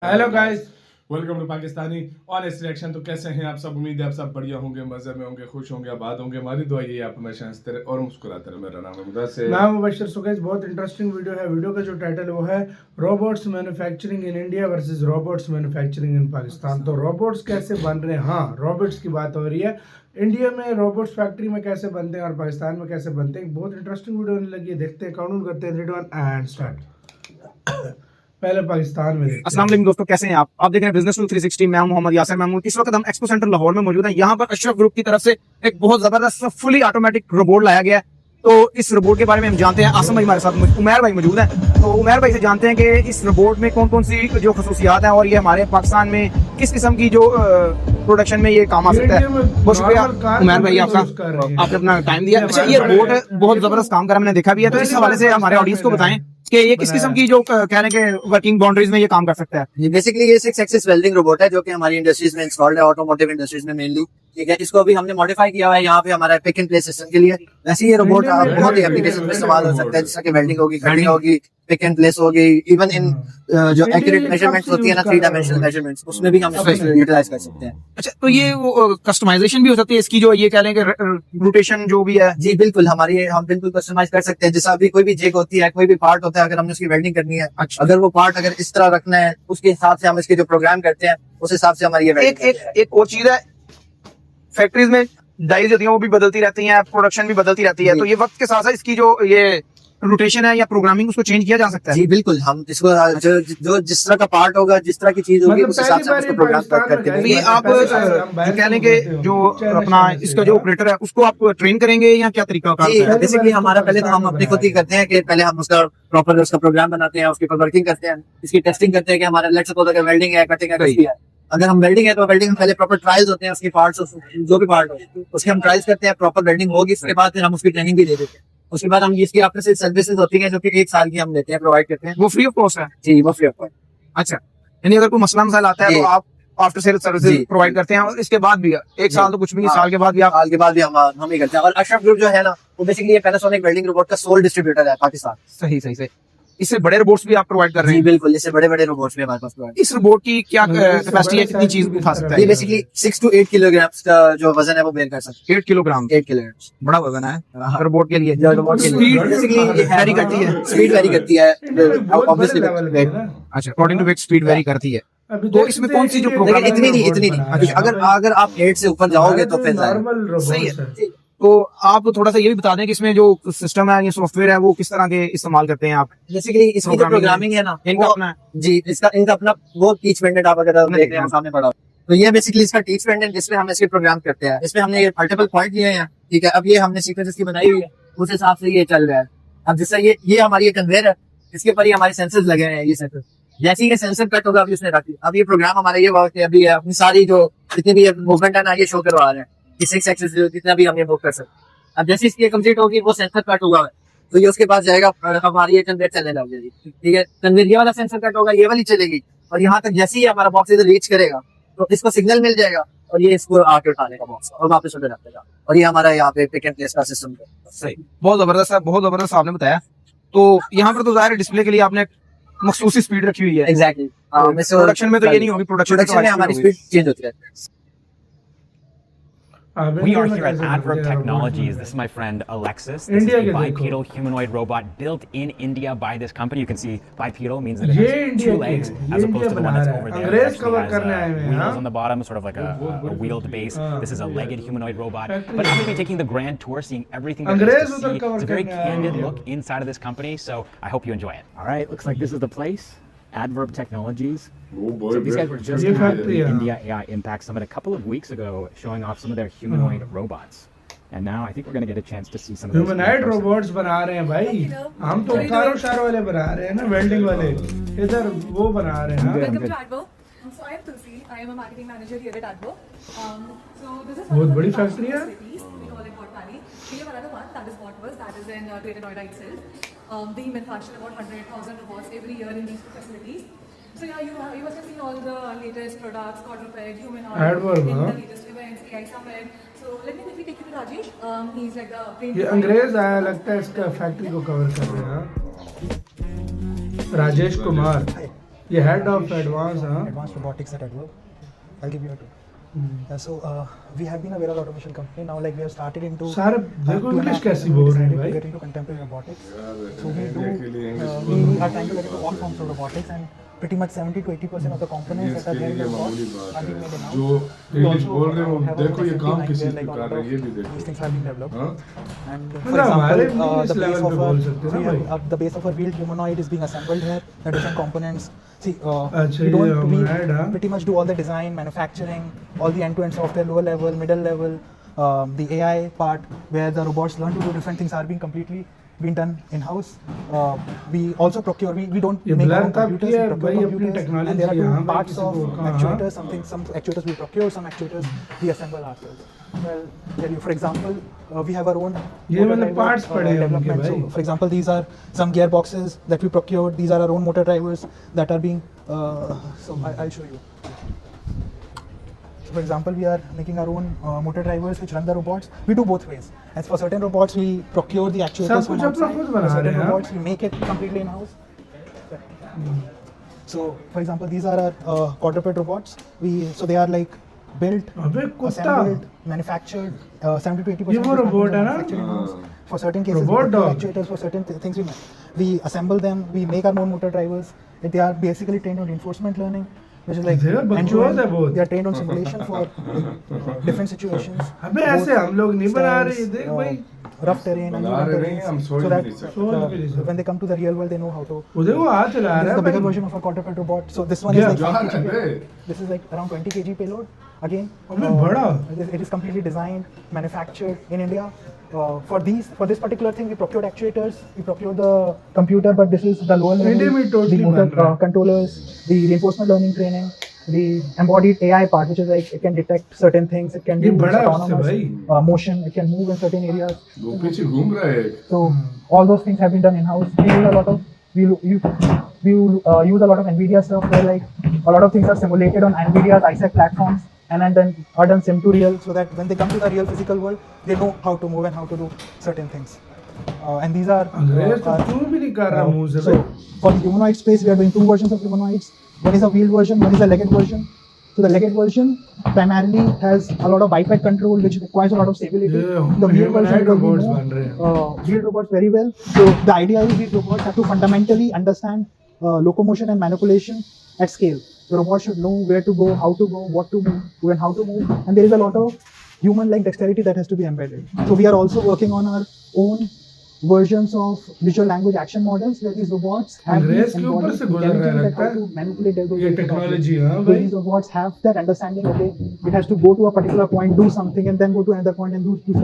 Hello guys, welcome to Pakistani honest reaction. तो कैसे हैं आप सब? उम्मीद है आप सब बढ़िया होंगे, मजे में होंगे, खुश होंगे, आबाद होंगे। हमारी दुआ ये है आप हमेशा हंसते रहे और मुस्कुराते रहे। मेरा नाम है मुदस्सिर। मैं मुबशर सुगैस। बहुत इंटरेस्टिंग वीडियो है। वीडियो का जो टाइटल है वो है robots manufacturing in India versus robots manufacturing इन पाकिस्तान। तो रोबोट्स कैसे बन रहे हैं, हाँ रोबोट्स की बात हो रही है। इंडिया में रोबोट्स फैक्ट्री में कैसे बनते हैं और पाकिस्तान में कैसे बनते हैं। बहुत इंटरेस्टिंग वीडियो होने लगी है, देखते हैं, काउंट करते हैं। 3 2 1 एंड स्टार्ट। पहले पाकिस्तान में देखते अस्सलाम वालेकुम दोस्तों, कैसे हैं आप देख रहे हैं बिजनेस 360। मैं हूं मोहम्मद यासिर महमूद। इस वक्त हम एक्सपो सेंटर लाहौर में मौजूद हैं। यहाँ पर अशरफ ग्रुप की तरफ से एक बहुत जबरदस्त फुली ऑटोमेटिक रोबोट लाया गया है। तो इस रोबोट के बारे में हम जानते हैं। आसम भाई हमारे साथ, उमैर भाई मौजूद हैं। तो उमैर भाई से जानते हैं कि इस रोबोट में कौन कौन सी जो खसूसियात हैं और ये हमारे पाकिस्तान में किस किस्म की जो प्रोडक्शन में ये काम आ सकता है। बहुत शुक्रिया उमैर भाई आपका, आपने अपना टाइम दिया। अच्छा, ये रोबोट बहुत जबरदस्त काम करा, मैंने देखा भी है। तो इस हवाले से हमारे ऑडियंस को बताएं कि ये किस किस्म की जो कह रहे हैं कि वर्किंग बाउंड्रीज में ये काम कर सकता है। बेसिकली ये 6 एक्सिस वेल्डिंग रोबोट है जो कि हमारी इंडस्ट्रीज में इंस्टॉल्ड है, ऑटोमोटिव इंडस्ट्रीज में मेनली। ठीक है, इसको अभी हमने मॉडिफाई किया हुआ है यहाँ पे हमारा पिक एंड प्लेस सिस्टम के लिए। वैसे ये रोबोट बहुत ही एप्लीकेशन में इस्तेमाल हो सकता है, जैसा कि वेल्डिंग होगी, कटिंग होगी, पिक एंड प्लेस होगी, इवन इन जो एक्यूरेट मेजरमेंट्स होती है ना, 3 डायमेंशनल मेजरमेंट्स, उसमें भी हम इसको यूटिलाइज कर सकते हैं। अच्छा, तो ये कस्टमाइजेशन भी हो सकती है इसकी, जो ये कह रहे हैं कि रोटेशन जो भी है। जी बिल्कुल, हम बिल्कुल कस्टमाइज कर सकते हैं। जैसा अभी कोई भी जेक होती है, कोई भी पार्ट होता है, अगर हमने उसकी वेल्डिंग करनी है, अच्छा। अगर वो पार्ट अगर इस तरह रखना है, उसके हिसाब से हम इसके जो प्रोग्राम करते हैं उस हिसाब से हमारी ये एक और चीज है, फैक्ट्रीज में डाइज होती हैं वो भी बदलती रहती हैं, प्रोडक्शन भी बदलती रहती है। तो ये वक्त के साथ साथ इसकी जो ये रोटेशन है या प्रोग्रामिंग, उसको चेंज किया जा सकता है। जी बिल्कुल, हम इसको जो जिस तरह का पार्ट होगा, जिस तरह की चीज होगी, उस हिसाब से हम उसको प्रोग्राम करके तो ये आप कह लें कि जो अपना इसका जो ऑपरेटर है उसको आप ट्रेन करेंगे या क्या तरीका होगा? बेसिकली हमारा पहले तो हम अपने खुद ही करते हैं कि पहले हम उसका प्रॉपर उसका प्रोग्राम बनाते हैं, उसके ऊपर वर्किंग करते हैं, इसकी टेस्टिंग करते हैं कि हमारा लेट्स सपोज अगर वेल्डिंग है, कटिंग है, कुछ भी है। अगर हम वेल्डिंग है तो वेल्डिंग में पहले प्रॉपर ट्रायल्स होते हैं उसकी पार्ट्स, जो भी पार्ट हो उसके हम ट्रायल्स करते हैं, प्रॉपर वेल्डिंग होगी, उसके बाद फिर हम उसकी ट्रेनिंग भी दे देते हैं। उसके बाद हम इसकी आफ्टर सेल सर्विसेज होती है जो कि 1 साल की हम लेते हैं, प्रोवाइड करते हैं। वो फ्री ऑफ कॉस्ट है? जी वो फ्री ऑफ कॉस्ट। अच्छा, यानी अगर कोई मसला मसाइल आता है तो आप आफ्टर सेल सर्विसेज प्रोवाइड करते हैं, और इसके बाद भी 1 साल तो कुछ भी नहीं, साल के बाद भी आप? साल के बाद भी हम ही करते हैं। और अशरफ ग्रुप जो है ना, वो बेसिकली ये पैनासोनिक वेल्डिंग रोबोट का सोल डिस्ट्रीब्यूटर है पाकिस्तान। सही सही सही। इससे बड़े रोबोट्स भी आप प्रोवाइड कर रहे जी हैं? बिल्कुल, इससे बड़े बड़े रोबोट्स भी हमारे पास प्रोवाइड। इस रोबोट की क्या कैपेसिटी है, कितनी चीज उठा सकता ये है? बेसिकली 6 to 8 किलोग्राम का जो वजन है वो बेयर कर सकते 8 किलोग्राम? 8 किलोग्राम बड़ा वजन है रोबोट के लिए। रोबोट के लिए। स्पीड बेसिकली ये वेरी करती है? स्पीड वेरी करती है ऑब्वियसली। अच्छा, according to weight speed vary करती है। तो इसमें कौन सी जो लेकिन प्रोग्राम, इतनी नहीं। अगर आप 8 से ऊपर जाओगे तो फिर सही है। तो आप थोड़ा सा ये भी बता दें कि इसमें जो सिस्टम है, ये सॉफ्टवेयर है, वो किस तरह के इस्तेमाल करते हैं आप? बेसिकली इसकी जो प्रोग्रामिंग है ना, इनका अपना जी इनका अपना वो टीच पेंडेंट आप अगर देख रहे हैं सामने पड़ा, तो ये बेसिकली इसका टीच पेंडेंट जिसमें हम इसके प्रोग्राम करते हैं। इसमें हमने ये मल्टीपल पॉइंट लिए हैं, ठीक है। अब ये हमने सीक्वेंस इसकी बनाई हुई है, उस हिसाब से ये चल रहा है। अब जैसे ये हमारी कन्वेयर है, इसके ऊपर ही हमारे सेंसर्स लगे हैं। ये सेंसर जैसे ही सेंसर कट होगा अभी उसने रख दिया। अब ये प्रोग्राम हमारा ये वर्क है, अभी अपनी सारी जो जितनी भी मूवमेंट है ना, ये शो करवा रहे हैं कि 6 एक्सिस जितना भी हम ये मूव कर सकते हैं। अब जैसे इसकी कंप्लीट होगी, वो सेंसर कट होगा तो ये उसके पास जाएगा और हमारी ये कन्वेयर चलने लग जाएगी, ठीक है। कन्वेयर ये वाला सेंसर कट होगा, ये वाली चलेगी, और यहाँ तक जैसे ही हमारा बॉक्स इधर रीच करेगा तो इसको सिग्नल मिल जाएगा और ये इसको आके उठा लेगा बॉक्स और वापस उधर रख देगा। और ये हमारा यहाँ पे पिक एंड प्लेस का सिस्टम है। सही, बहुत जबरदस्त है, बहुत जबरदस्त आपने बताया। तो यहाँ पर तो जाहिर डिस्प्ले के लिए आपने मखसूस स्पीड रखी हुई है। एग्जैक्टली। प्रोडक्शन में तो ये नहीं होगी, प्रोडक्शन में हमारी स्पीड चेंज होती है। We are here at Adverb Technologies. This is my friend Alexis. This is a bipedal humanoid robot built in India by this company. You can see bipedal means that it has 2 legs as opposed to the one that's over there. It actually has wheels on the bottom, sort of like a wheeled base. This is a legged humanoid robot. But I'm going to be taking the grand tour, seeing everything there is to see. It's a very candid look inside of this company, so I hope you enjoy it. All right, looks like this is the place. Adverb Technologies. So these guys were just at the India AI Impact Summit a couple of weeks ago, showing off some of their humanoid robots. And now I think we're going to get a chance to see some of those. Humanoid robots बना रहे हैं भाई। हम तो उतारो वाले बना रहे हैं ना, वेल्डिंग वाले। इधर वो बना रहे हैं। Welcome to Adverb. So I am Tulsi. I am a marketing manager here at Adverb. So this is बहुत बड़ी फैक्ट्री है। We call it Botpali. We have another one that is Botbus, that is in Greater Noida itself. They manufacture about 100,000 robots every year in these 2 facilities. So yeah, you must have seen all the latest products, quadruped, humanoid, Adverb, in huh? the latest events, AI Summit. So let me quickly take you to Rajesh. He's like the brain ये behind- अंग्रेज आया लगता है, इसका factory को cover कर रहे हैं। राजेश कुमार, ये हेड ऑफ एडवांस, हाँ। Advanced robotics at Adverb. I'll give you a tour. We have been a warehouse automation company now. Like we have started into सारे देखो 2.5 इंग्लिश कैसी years ago, बोल रहे हैं we decided to भाई। get into contemporary robotics. So we India के लिए English we are trying to get into all forms of robotics, and pretty much 70 to 80% of the components that are इसके there in लिए the मामूली robots बात are being made है। in-house. जो We English also बोल रहे हो have a देखो ये काम line किस where चीज like पे a कर lot रहे of हैं ये भी these देखो। things have been developed. हाँ? And for मतलब हमारे example, भी इस the base level of पे our बोल सकते हैं ना भाई। the base of our wheeled humanoid is being assembled here. The different components. See, अच्छा, we ये don't we humanoid, हाँ। pretty much do all the design, manufacturing, all the end-to-end software, lower level, middle level, the AI part where the robots learn to do different things are being completely been done in-house. We also procure. We don't ये make our blur own तब computers. किया We है procure भाई अपनी computers, technology and there are two यहाँ भाई parts किसी of को कहाँ, actuators. Some actuators we procure, some actuators we assemble ourselves. Well, tell you, for example, we have our own ये motor मैंने driver, parts पढ़े हैं उनके development. भाई। So, for example, these are some gearboxes that we procured. These are our own motor drivers that are being. So I'll show you. So for example, we are making our own motor drivers which run the robots. We do both ways. As for certain robots, we procure the actuators सब from कुछ अपना outside. खुद For बना certain रहे हैं, हाँ? robots, we make it completely in-house. So, for example, these are our quadruped robots. So they are like built, अबे कुत्ता assembled, manufactured. 70 to 80% ये वो of these robot components है are ना? manufactured in-house. For certain cases, Robot we procure dog. actuators. For certain things, we assemble them. We make our own motor drivers. They are basically trained on reinforcement learning, which is like देखो, बकवास end-to-end. है बहुत। They are trained on simulation for different situations. अबे ऐसे both हम लोग नहीं बना रहे stands, देख भाई। rough terrain, बना uneven रहे terrains, हैं, हम सोच so भी that नहीं सकते। सोच भी नहीं सकते। when they come to the real world, they know how to. वो देखो हाथ चला This रहा is है the bigger भाई। version of a quadruped robot. So this one Yeah. is like जा 5 रहा है kg. Bay. This is like around 20 kg payload. Again, अबे बड़ा। it is completely designed, manufactured in India. For this particular thing, we procured actuators. We procured the computer, but this is the lower level. India में totally the motor बन रहा है। controllers, the reinforcement learning training, the embodied AI part, which is like it can detect certain things. It can ये do बड़ा है उससे autonomous भाई। motion. It can move in certain areas. वो पीछे घूम रहा है। So all those things have been done in-house. We use a lot of use a lot of NVIDIA stuff where like a lot of things are simulated on NVIDIA's ISAC platforms and then are done sim to real so that when they come to the real physical world, they know how to move and how to do certain things. And these are अंग्रेज तो क्यों भी नहीं कर रहा मुंह से so भाई। for the humanoid space, we are doing two versions of humanoids. One is a wheeled version, one is a legged version. So the legged version primarily has a lot of biped control, which requires a lot of stability. Yeah, The wheeled version humanoid because we robots know बन रहे हैं। wheeled robots very well. So the idea is these robots have to fundamentally understand locomotion and manipulation at scale. The robot should know where to go, how to go, what to move, and how to move. And there is a lot of human-like dexterity that has to be embedded. So we are also working on our own versions of visual language action models where these robots have अंग्रेज these के ऊपर embodied से गुजर रहा है intelligence that लगता how to है। manipulate those ये different technology, objects. हाँ So भाई। these robots have that understanding. Okay, it has to go to a particular point, do something, and then go to another point and do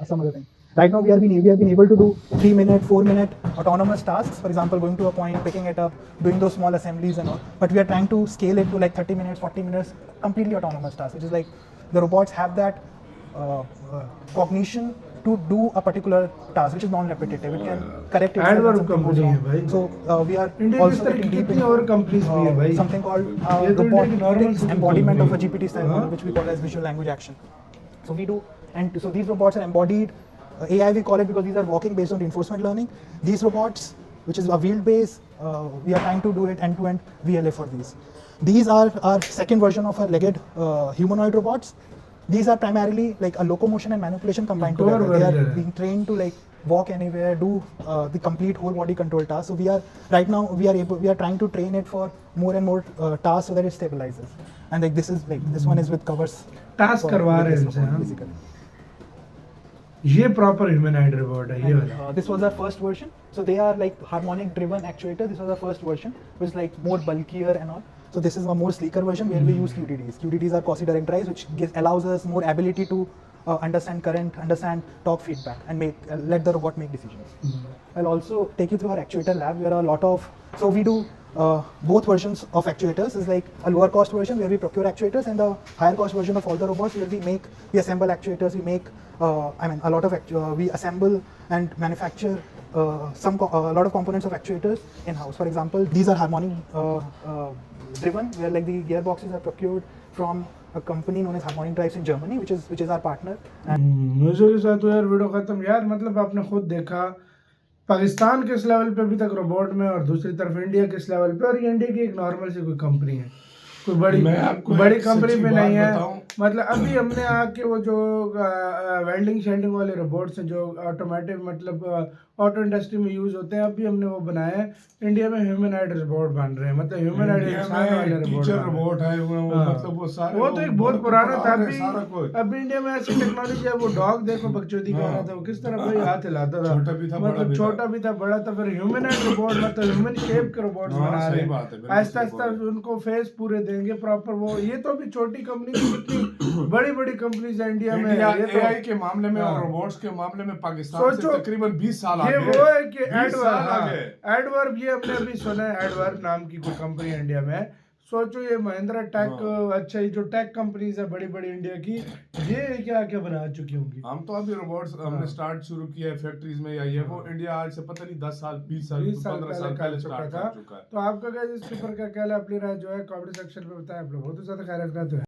some other thing. Right now, we have been able to do 3-minute, 4-minute autonomous tasks. For example, going to a point, picking it up, doing those small assemblies and all. But we are trying to scale it to like 30 minutes, 40 minutes, completely autonomous tasks, which is like the robots have that cognition to do a particular task, which is non-repetitive. It can correct itself when Adverb something goes company है wrong. भाई। So we are India की also तरह getting की deep कितनी into और companies भी है भाई। something called ये तो इंडिया की normal robotics city embodiment of a company GPT style है। model, which we call as visual language action. So we do, and so these robots are embodied. AI we call it because these are walking based on reinforcement learning. These robots, which is a wheeled base, we are trying to do it end-to-end VLA for these. These are our second version of our legged humanoid robots. These are primarily like a locomotion and manipulation combined Core together. They are version है। being trained to like walk anywhere, do the complete whole body control task. So we are right now we are trying to train it for more and more tasks so that it stabilizes. And like this one is with covers. Task करवा रहे हैं Basically. इनसे, हाँ। ये proper humanoid robot है ये वाला। This was our first version. So they are like harmonic driven actuator. This was our first version, which is like more bulkier and all. So this is a more sleeker version where we use QDDs. QDDs are quasi direct drives, which allows us more ability to understand current, understand torque feedback, and let the robot make decisions. I'll also take you through our actuator lab. Where a lot of we do both versions of actuators. Is like a lower cost version where we procure actuators, and the higher cost version of all the robots where we assemble actuators. We make a lot of we assemble and manufacture a lot of components of actuators in house. For example, these are harmonic driven, where like the gearboxes are procured from a company known as Harmonic Drives in Germany, which is our partner. मुझे के साथ तो यार video खत्म यार। मतलब आपने खुद देखा पाकिस्तान किस लेवल पे अभी तक रोबोट में, और दूसरी तरफ इंडिया किस लेवल पे, और ये इंडिया की एक नॉर्मल सी कोई कंपनी है, कोई मैं आपको बड़ी एक कंपनी सच्ची पे बात नहीं है। बताऊं? मतलब अभी हमने आके वो जो वेल्डिंग शेल्डिंग वाले रोबोट्स हैं जो ऑटोमेटिक मतलब ऑटो इंडस्ट्री में यूज होते हैं, अभी हमने वो बनाया है। इंडिया में ह्यूमनॉइड रोबोट बन रहे हैं, मतलब ह्यूमनॉइड इंडिया इंसान वाले में टीचर रोबोट रोबोट है वो, हाँ। मतलब वो सारे वो तो एक बहुत पुराना था। पढ़ा रहे सारा कुछ। अभी इंडिया में ऐसी टेक्नोलॉजी है, वो डॉग देखो बकचोदी कर रहा था, वो किस तरह भाई हाथ हिलाता था, छोटा भी था, बड़ा मतलब भी छोटा भी था, बड़ा था। फिर ह्यूमनॉइड रोबोट मतलब ह्यूमन शेप के रोबोट्स हाँ, बना सही रहे बात है, हैं। बिल्कुल आहिस्ता सही आहिस्ता बात है। उनको फेस पूरे देंगे प्रॉपर। वो ये तो अभी छोटी कंपनी, कितनी बड़ी बड़ी कंपनीज है इंडिया में। इंडिया ये तो एआई के मामले में और हाँ। रोबोट्स के मामले में पाकिस्तान से सोचो, तकरीबन 20 साल ये आगे वो है कि 20 साल एडवर्ब, आगे। एडवर्ब ये हमने अभी सुना है, एडवर्ब नाम की कोई कंपनी है इंडिया में। सोचो ये महिंद्रा टेक, अच्छा ये जो टेक कंपनीज है बड़ी बड़ी इंडिया की, ये क्या क्या बना चुकी होंगी। हम तो अभी रोबोट्स हमने स्टार्ट शुरू किया है फैक्ट्रीज में, या ये वो इंडिया आज से पता नहीं 10 साल 20 साल 15 साल पहले स्टार्ट कर चुका है। तो आपका क्या इस पेपर का क्या है, अपनी राय जो है कमेंट सेक्शन में बताएं। आप लोग बहुत ज्यादा ख्याल रखना तो है।